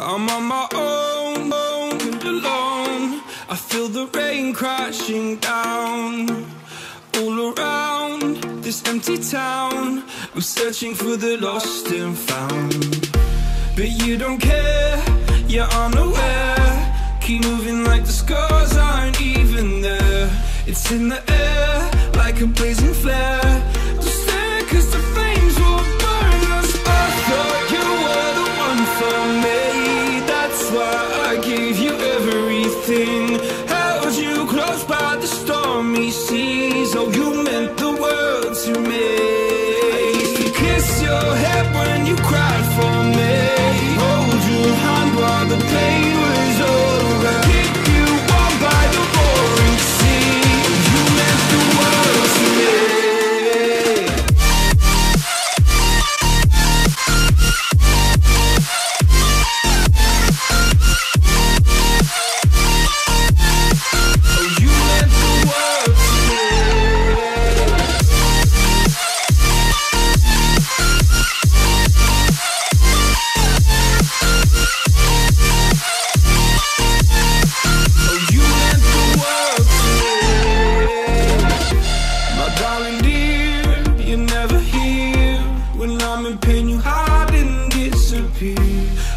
I'm on my own, and alone. I feel the rain crashing down all around this empty town. I'm searching for the lost and found, but you don't care, you're unaware. Keep moving like the scars aren't even there. It's in the air like a blazing flare. Just stare, 'cause the flames will burn us. I thought you were the one for me. That's why I gave you everything. Held you close by the stormy seas. Oh, you meant the world to me. I used to kiss your head when you cried for me. Hold your hand while the pain was over. Keep you warm by the roaring sea. You meant the world to me.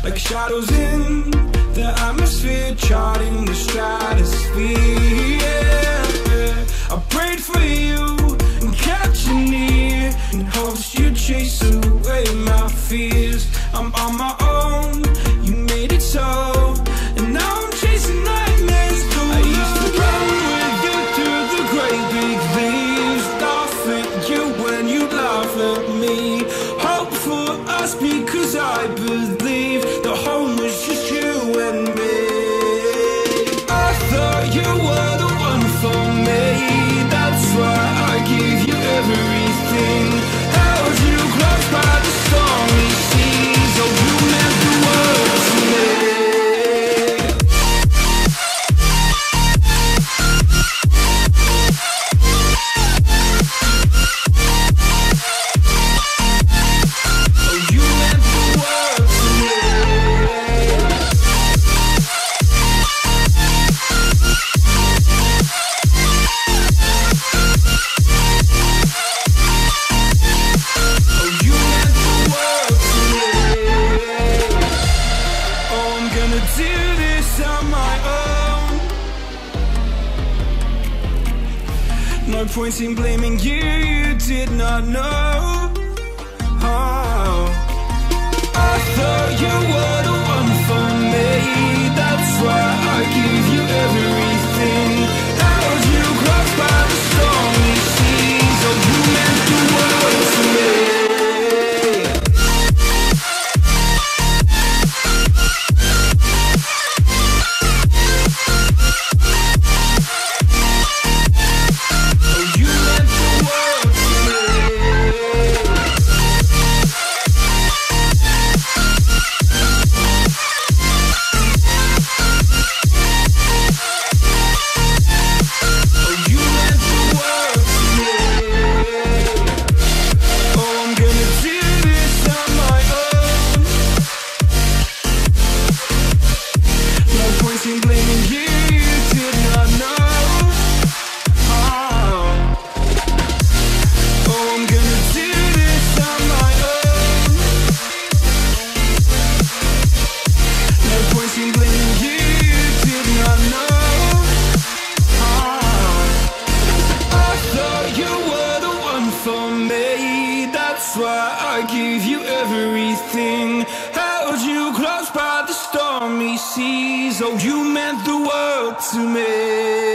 Like shadows in the atmosphere, charting the stratosphere. Yeah. I prayed for you and kept you near, in hopes you'd chase away my fears. I'm on my own, you made it so, and now I'm chasing nightmares too. I used to run with you through the great big leaves, laugh at you when you laugh at me. Hope for us because I believe the home was just you and me. I thought you were the one for me. That's why I gave you everything. Held you close by the stormy seas. Oh, you meant the world to me. No point in blaming you, you did not know. Oh. I thought you were the one for me. That's why I gave you everything. Held you close by the stormy seas. Oh, you meant the world to me. That's why I gave you everything. Held you close by the stormy seas. Oh, you meant the world to me.